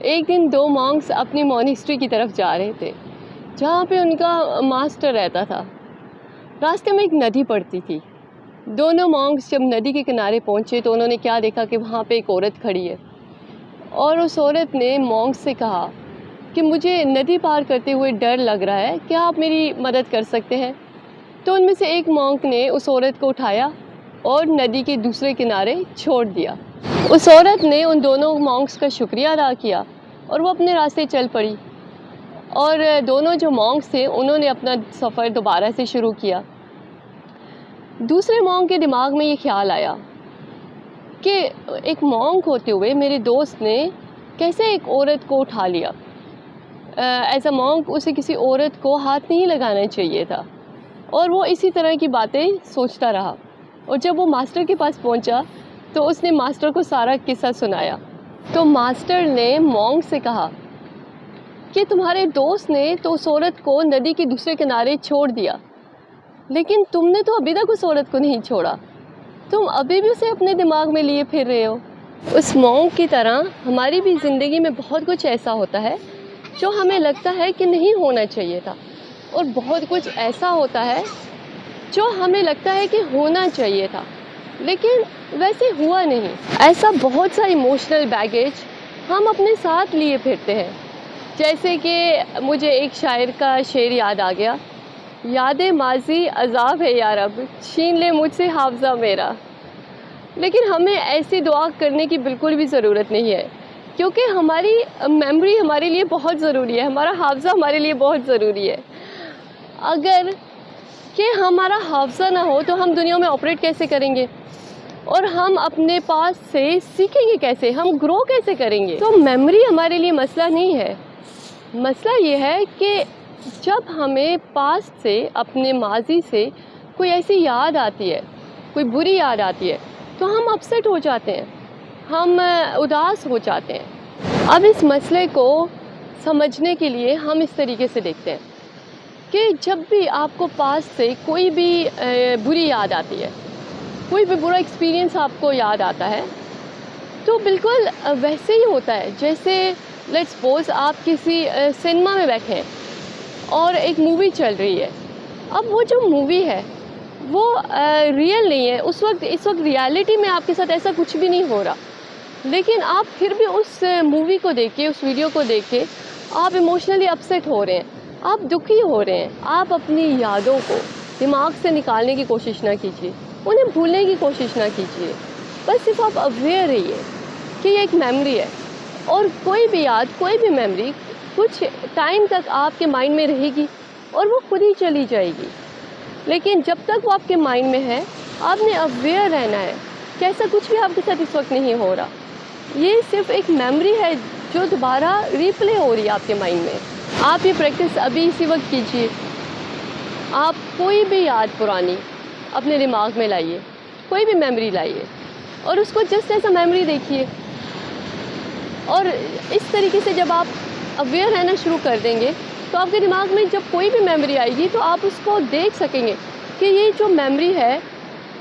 एक दिन दो मॉन्क्स अपनी मॉनेस्ट्री की तरफ जा रहे थे, जहाँ पे उनका मास्टर रहता था। रास्ते में एक नदी पड़ती थी। दोनों मॉन्क्स जब नदी के किनारे पहुँचे तो उन्होंने क्या देखा कि वहाँ पे एक औरत खड़ी है, और उस औरत ने मॉन्क से कहा कि मुझे नदी पार करते हुए डर लग रहा है, क्या आप मेरी मदद कर सकते हैं? तो उनमें से एक मॉन्क ने उस औरत को उठाया और नदी के दूसरे किनारे छोड़ दिया। उस औरत ने उन दोनों मॉन्क्स का शुक्रिया अदा किया और वो अपने रास्ते चल पड़ी। और दोनों जो मॉन्क्स थे उन्होंने अपना सफ़र दोबारा से शुरू किया। दूसरे मॉन्क के दिमाग में ये ख्याल आया कि एक मॉन्क होते हुए मेरे दोस्त ने कैसे एक औरत को उठा लिया। एज अ मॉन्क उसे किसी औरत को हाथ नहीं लगाना चाहिए था, और वो इसी तरह की बातें सोचता रहा। और जब वो मास्टर के पास पहुंचा तो उसने मास्टर को सारा किस्सा सुनाया। तो मास्टर ने मॉन्क से कहा कि तुम्हारे दोस्त ने तो उस औरत को नदी के दूसरे किनारे छोड़ दिया, लेकिन तुमने तो अभी तक उस औरत को नहीं छोड़ा। तुम अभी भी उसे अपने दिमाग में लिए फिर रहे हो। उस मॉन्क की तरह हमारी भी ज़िंदगी में बहुत कुछ ऐसा होता है जो हमें लगता है कि नहीं होना चाहिए था, और बहुत कुछ ऐसा होता है जो हमें लगता है कि होना चाहिए था, लेकिन वैसे हुआ नहीं। ऐसा बहुत सा इमोशनल बैगेज हम अपने साथ लिए फिरते हैं। जैसे कि मुझे एक शायर का शेर याद आ गया, यादें माजी अजाब है या रब, छीन ले मुझसे हाफ़ज़ा मेरा। लेकिन हमें ऐसी दुआ करने की बिल्कुल भी ज़रूरत नहीं है, क्योंकि हमारी मेमोरी हमारे लिए बहुत ज़रूरी है, हमारा हाफ़ज़ा हमारे लिए बहुत ज़रूरी है। अगर कि हमारा हाफ़ज़ा ना हो तो हम दुनिया में ऑपरेट कैसे करेंगे, और हम अपने पास से सीखेंगे कैसे, हम ग्रो कैसे करेंगे? तो मेमोरी हमारे लिए मसला नहीं है। मसला ये है कि जब हमें पास्ट से, अपने माजी से कोई ऐसी याद आती है, कोई बुरी याद आती है, तो हम अपसेट हो जाते हैं, हम उदास हो जाते हैं। अब इस मसले को समझने के लिए हम इस तरीके से देखते हैं कि जब भी आपको पास्ट से कोई भी बुरी याद आती है, कोई भी बुरा एक्सपीरियंस आपको याद आता है, तो बिल्कुल वैसे ही होता है जैसे लेट्स सपोज आप किसी सिनेमा में बैठे हैं और एक मूवी चल रही है। अब वो जो मूवी है वो रियल नहीं है, इस वक्त रियलिटी में आपके साथ ऐसा कुछ भी नहीं हो रहा, लेकिन आप फिर भी उस मूवी को देख के, उस वीडियो को देख के आप इमोशनली अपसेट हो रहे हैं, आप दुखी हो रहे हैं। आप अपनी यादों को दिमाग से निकालने की कोशिश ना कीजिए, उन्हें भूलने की कोशिश ना कीजिए, बस सिर्फ आप अवेयर रहिए कि ये एक मेमोरी है, और कोई भी याद, कोई भी मेमोरी कुछ टाइम तक आपके माइंड में रहेगी और वो खुद ही चली जाएगी। लेकिन जब तक वो आपके माइंड में है, आपने अवेयर रहना है कि ऐसा कुछ भी आपके साथ इस वक्त नहीं हो रहा। ये सिर्फ एक मेमोरी है जो दोबारा रिप्ले हो रही है आपके माइंड में। आप ये प्रैक्टिस अभी इसी वक्त कीजिए। आप कोई भी याद पुरानी अपने दिमाग में लाइए, कोई भी मेमोरी लाइए, और उसको जस्ट ऐसा मेमोरी देखिए। और इस तरीके से जब आप अवेयर रहना शुरू कर देंगे तो आपके दिमाग में जब कोई भी मेमोरी आएगी तो आप उसको देख सकेंगे कि ये जो मेमोरी है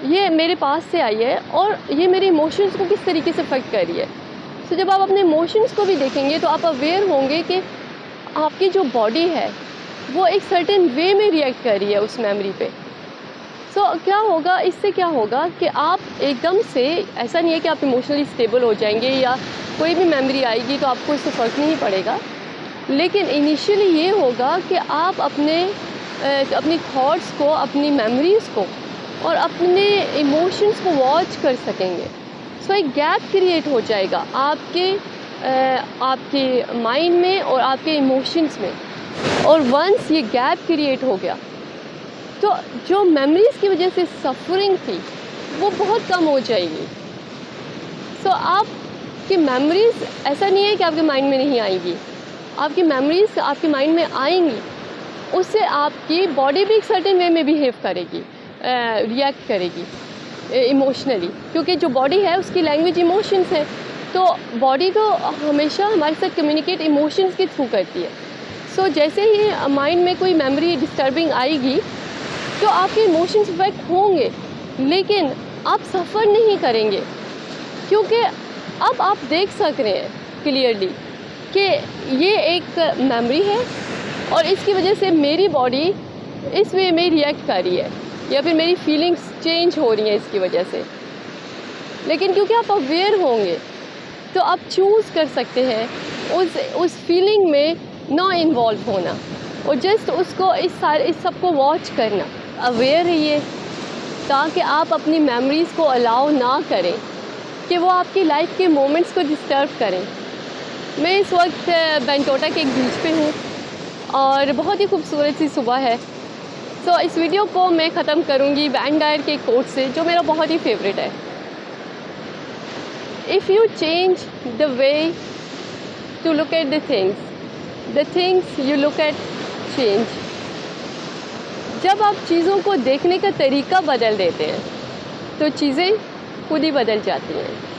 ये मेरे पास से आई है और ये मेरे इमोशंस को किस तरीके से अफेक्ट कर रही है। तो जब आप अपने इमोशंस को भी देखेंगे तो आप अवेयर होंगे कि आपकी जो बॉडी है वो एक सर्टेन वे में रिएक्ट कर रही है उस मेमोरी पे। सो क्या होगा, इससे क्या होगा कि आप एकदम से, ऐसा नहीं है कि आप इमोशनली स्टेबल हो जाएंगे या कोई भी मेमोरी आएगी तो आपको इससे फ़र्क नहीं पड़ेगा, लेकिन इनिशियली ये होगा कि आप अपनी थॉट्स को, अपनी मेमोरीज़ को और अपने इमोशंस को वॉच कर सकेंगे। सो एक गैप क्रिएट हो जाएगा आपके माइंड में और आपके इमोशंस में, और वंस ये गैप क्रिएट हो गया तो जो मेमोरीज़ की वजह से सफरिंग थी वो बहुत कम हो जाएगी। सो आपकी मेमोरीज़, ऐसा नहीं है कि आपके माइंड में नहीं आएंगी, आपकी मेमोरीज़ आपके माइंड में आएंगी, उससे आपकी बॉडी भी एक सर्टेन वे में बिहेव करेगी, रिएक्ट करेगी इमोशनली, क्योंकि जो बॉडी है उसकी लैंग्वेज इमोशंस है, तो बॉडी तो हमेशा हमारे साथ कम्युनिकेट इमोशंस के थ्रू करती है। सो जैसे ही माइंड में कोई मेमोरी डिस्टर्बिंग आएगी तो आपके इमोशंस इफेक्ट होंगे, लेकिन आप सफ़र नहीं करेंगे, क्योंकि अब आप देख सक रहे हैं क्लियरली कि ये एक मेमोरी है और इसकी वजह से मेरी बॉडी इस वे में रिएक्ट कर रही है या फिर मेरी फीलिंग्स चेंज हो रही हैं इसकी वजह से। लेकिन क्योंकि आप अवेयर होंगे तो आप चूज़ कर सकते हैं उस फीलिंग में ना इन्वॉल्व होना और जस्ट उसको इस सब को वॉच करना। अवेयर रहिए ताकि आप अपनी मेमोरीज़ को अलाउ ना करें कि वो आपकी लाइफ के मोमेंट्स को डिस्टर्ब करें। मैं इस वक्त बेंटोटा के एक बीच पे हूँ और बहुत ही खूबसूरत सी सुबह है। सो इस वीडियो को मैं ख़त्म करूँगी वैन गायर के कोट से जो मेरा बहुत ही फेवरेट है। If you change the way to look at the things you look at change. जब आप चीज़ों को देखने का तरीका बदल देते हैं तो चीज़ें खुद ही बदल जाती हैं।